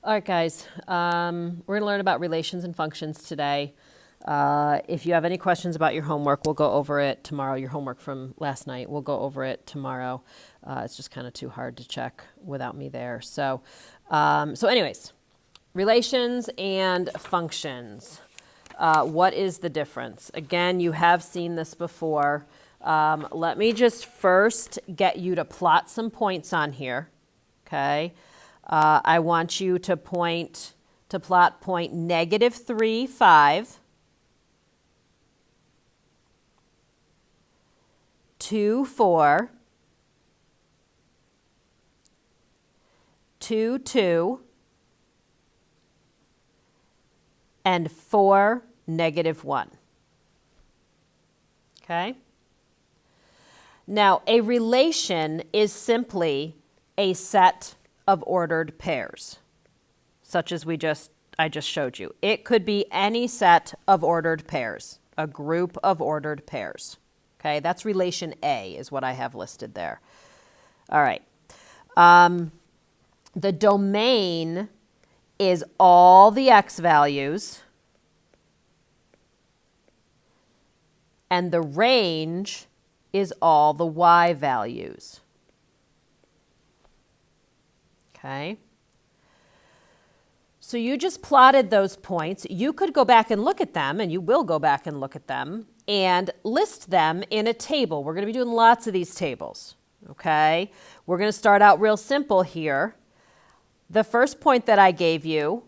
All right, guys, we're going to learn about relations and functions today. If you have any questions about your homework, we'll go over it tomorrow. Your homework from last night, we'll go over it tomorrow. It's just kind of too hard to check without me there. Anyways, relations and functions. What is the difference? Again, you have seen this before. Let me just first get you to plot some points on here, okay? I want you to plot point -3, 5, 2, 4, 2, 2, and 4, -1. Okay? Now, a relation is simply a set of ordered pairs, such as I just showed you. It could be any set of ordered pairs, a group of ordered pairs. Okay, that's relation A is what I have listed there. All right. The domain is all the x values, and the range is all the y values. Okay. So you just plotted those points. You could go back and look at them, and you will go back and look at them, and list them in a table. We're going to be doing lots of these tables, okay? We're going to start out real simple here. The first point that I gave you,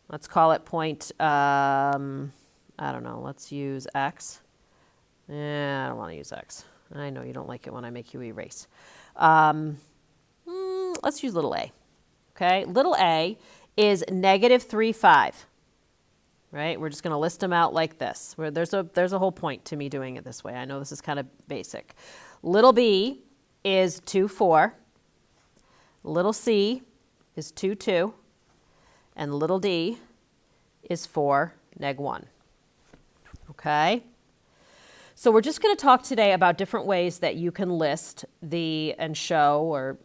let's call it point, I don't know, let's use x. I don't want to use x. I know you don't like it when I make you erase. Let's use little a. Okay, little a is -3, 5, right? We're just going to list them out like this. There's a whole point to me doing it this way. I know this is kind of basic. Little b is 2, 4. Little c is 2, 2. And little d is 4, -1. Okay? So we're just going to talk today about different ways that you can list and show or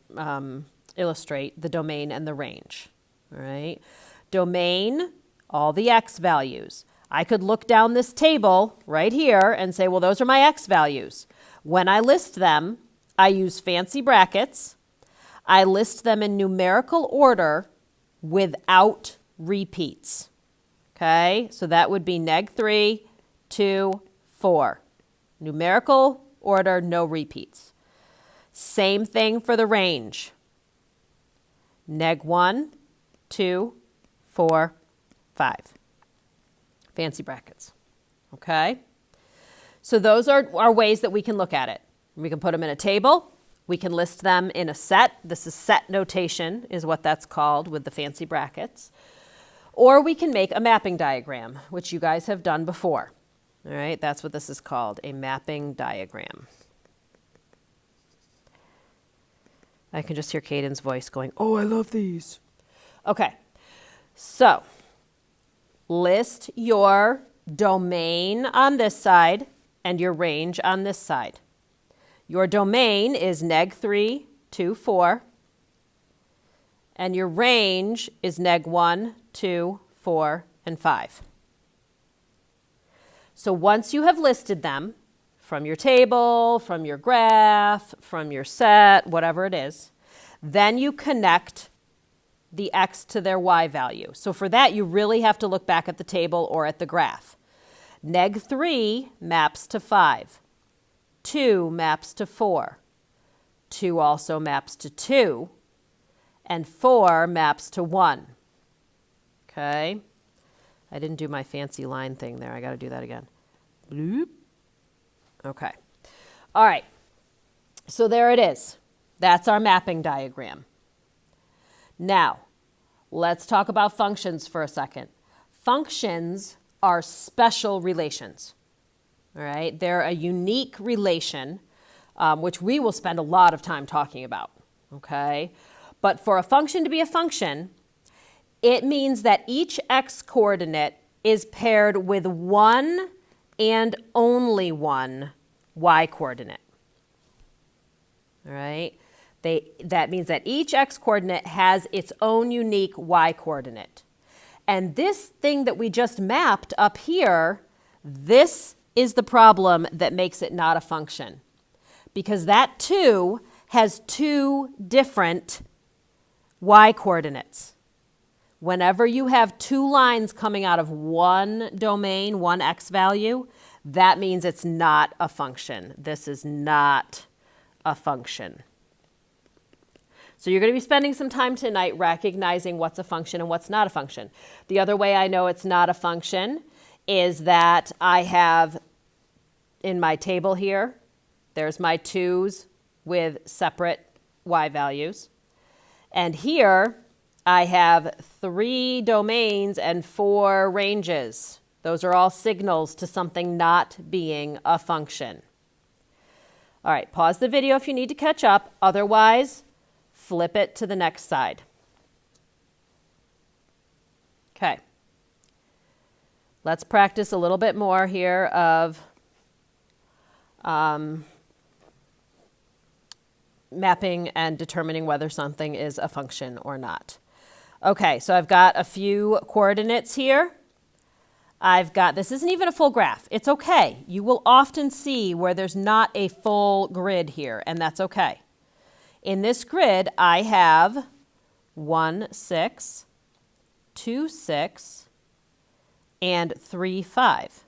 illustrate the domain and the range. All right. Domain, all the x values. I could look down this table right here and say, well, those are my x values. When I list them, I use fancy brackets. I list them in numerical order without repeats. Okay, so that would be -3, 2, 4. Numerical order, no repeats. Same thing for the range. -1, 2, 4, 5. Fancy brackets. Okay? So those are ways that we can look at it. We can put them in a table. We can list them in a set. This is set notation is what that's called with the fancy brackets. Or we can make a mapping diagram, which you guys have done before. All right? That's what this is called, a mapping diagram. I can just hear Caden's voice going, oh, I love these. Okay, so list your domain on this side and your range on this side. Your domain is -3, 2, 4, and your range is -1, 2, 4, and 5. So once you have listed them, from your table, from your graph, from your set, whatever it is, then you connect the x to their y value. So for that, you really have to look back at the table or at the graph. -3 maps to 5. 2 maps to 4. 2 also maps to 2. And 4 maps to 1. Okay? I didn't do my fancy line thing there. I got to do that again. Bloop. Okay. All right. So there it is. That's our mapping diagram. Now, let's talk about functions for a second. Functions are special relations. All right. They're a unique relation, which we will spend a lot of time talking about. Okay. But for a function to be a function, it means that each x coordinate is paired with one and only one y coordinate. All right? That means that each x-coordinate has its own unique y-coordinate. And this thing that we just mapped up here, this is the problem that makes it not a function. Because that 2 has 2 different y-coordinates. Whenever you have 2 lines coming out of one domain, one x value, that means it's not a function. This is not a function. So you're going to be spending some time tonight recognizing what's a function and what's not a function. The other way I know it's not a function is that I have in my table here, there's my 2's with separate y values. And here I have 3 domains and 4 ranges. Those are all signals to something not being a function. All right, pause the video if you need to catch up. Otherwise, flip it to the next side. Okay. Let's practice a little bit more here of mapping and determining whether something is a function or not. Okay, so I've got a few coordinates here. This isn't even a full graph. It's okay. You will often see where there's not a full grid here, and that's okay. In this grid, I have 1, 6, 2, 6, and 3, 5.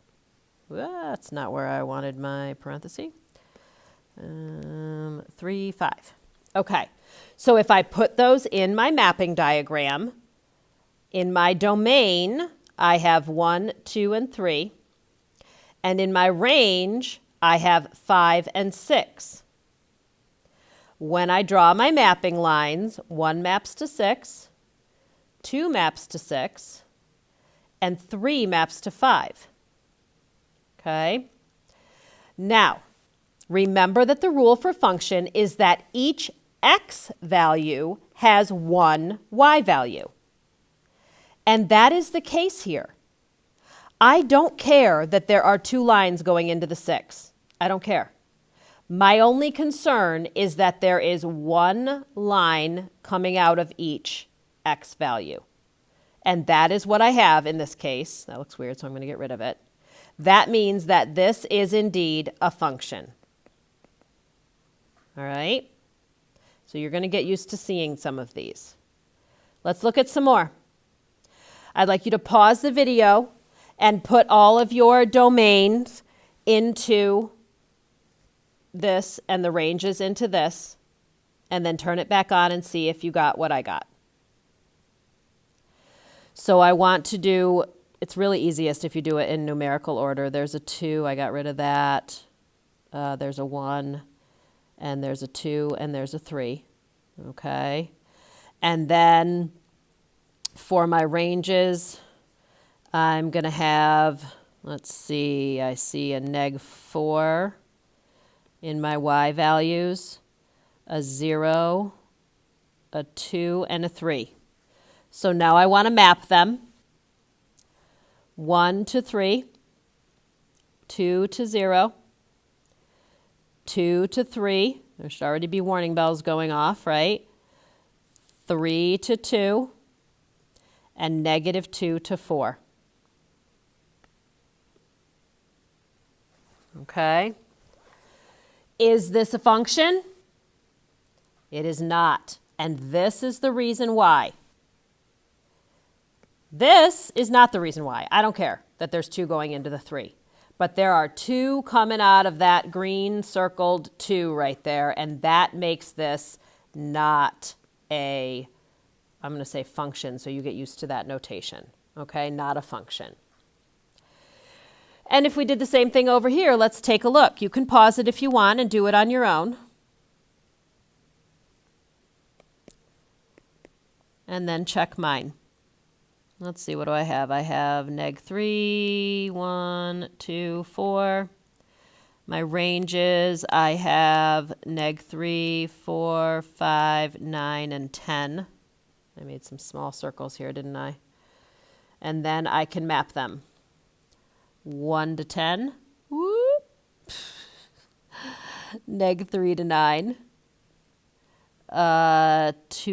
That's not where I wanted my parenthesis. 3, 5. Okay, so if I put those in my mapping diagram, in my domain, I have 1, 2, and 3. And in my range, I have 5 and 6. When I draw my mapping lines, 1 maps to 6, 2 maps to 6, and 3 maps to 5. Okay? Now, remember that the rule for function is that each x value has 1 y value. And that is the case here. I don't care that there are 2 lines going into the 6. I don't care. My only concern is that there is 1 line coming out of each x value. And that is what I have in this case. That looks weird, so I'm going to get rid of it. That means that this is indeed a function. All right? So you're going to get used to seeing some of these. Let's look at some more. I'd like you to pause the video and put all of your domains into this and the ranges into this, and then turn it back on and see if you got what I got. So I want to do, it's really easiest if you do it in numerical order. There's a 2, I got rid of that. There's a 1, and there's a 2, and there's a 3. Okay. And then for my ranges, I'm going to have, let's see, I see a -4 in my y values, a 0, a 2, and a 3. So now I want to map them. 1 to 3, 2 to 0, 2 to 3. There should already be warning bells going off, right? 3 to 2, and -2 to 4. Okay. Is this a function? It is not. And this is the reason why. This is not the reason why. I don't care that there's 2 going into the 3. But there are 2 coming out of that green circled 2 right there. And that makes this not a, I'm going to say function, so you get used to that notation. Okay, not a function. And if we did the same thing over here, let's take a look. You can pause it if you want and do it on your own. And then check mine. Let's see, what do I have? I have -3, 1, 2, 4. My ranges, I have -3, 4, 5, 9, and 10. I made some small circles here, didn't I? And then I can map them. 1 to 10, whoop. -3 to 9, 2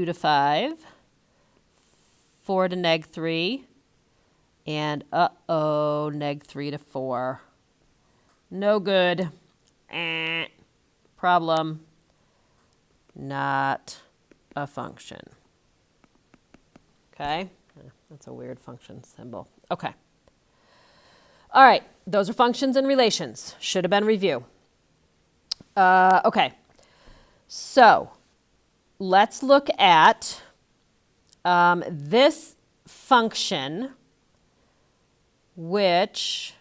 to 5, 4 to neg 3, and neg 3 to 4. No good. Problem. Not a function. Okay, that's a weird function symbol. Okay. All right, those are functions and relations. Should have been review. Okay, so let's look at this function, which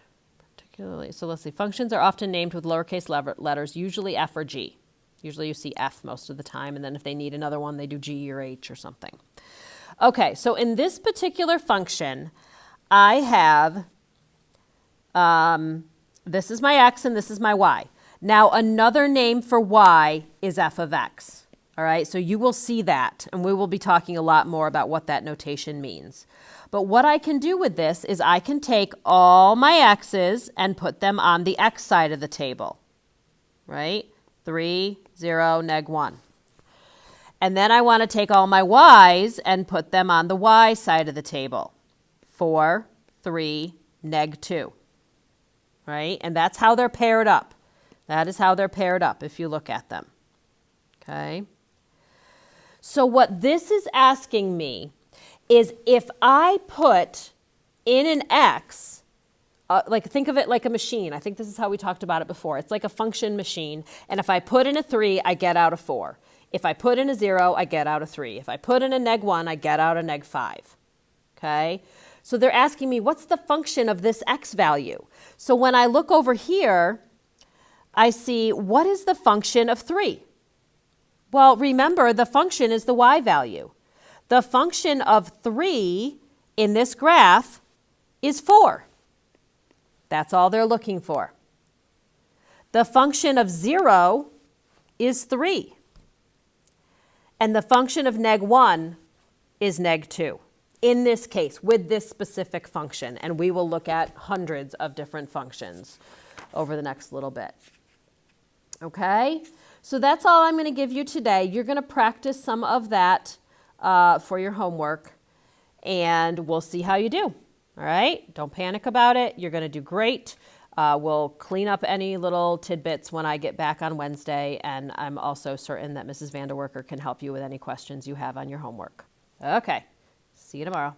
particularly, so let's see, functions are often named with lowercase letters, usually F or G. Usually you see F most of the time, and then if they need another one, they do G or H or something. Okay, so in this particular function, I have, this is my X and this is my Y. Now, another name for Y is f of x. All right, so you will see that, and we will be talking a lot more about what that notation means. But what I can do with this is I can take all my x's and put them on the x side of the table, right? 3, 0, neg 1. And then I want to take all my y's and put them on the y side of the table. 4, 3, neg 2, right? And that's how they're paired up. That is how they're paired up if you look at them, okay? So what this is asking me is if I put in an x, like think of it like a machine. I think this is how we talked about it before. It's like a function machine. And if I put in a 3, I get out a 4. If I put in a 0, I get out a 3. If I put in a neg 1, I get out a neg 5, okay? So they're asking me, what's the function of this x value? So when I look over here, I see, what is the function of 3? Well, remember, the function is the y value. The function of 3 in this graph is 4. That's all they're looking for. The function of 0 is 3. And the function of neg 1 is neg 2. In this case, with this specific function. And we will look at hundreds of different functions over the next little bit. Okay, so that's all I'm going to give you today. You're going to practice some of that for your homework, and we'll see how you do. All right, don't panic about it. You're going to do great. We'll clean up any little tidbits when I get back on Wednesday, and I'm also certain that Mrs. Vanderwerker can help you with any questions you have on your homework. Okay, see you tomorrow.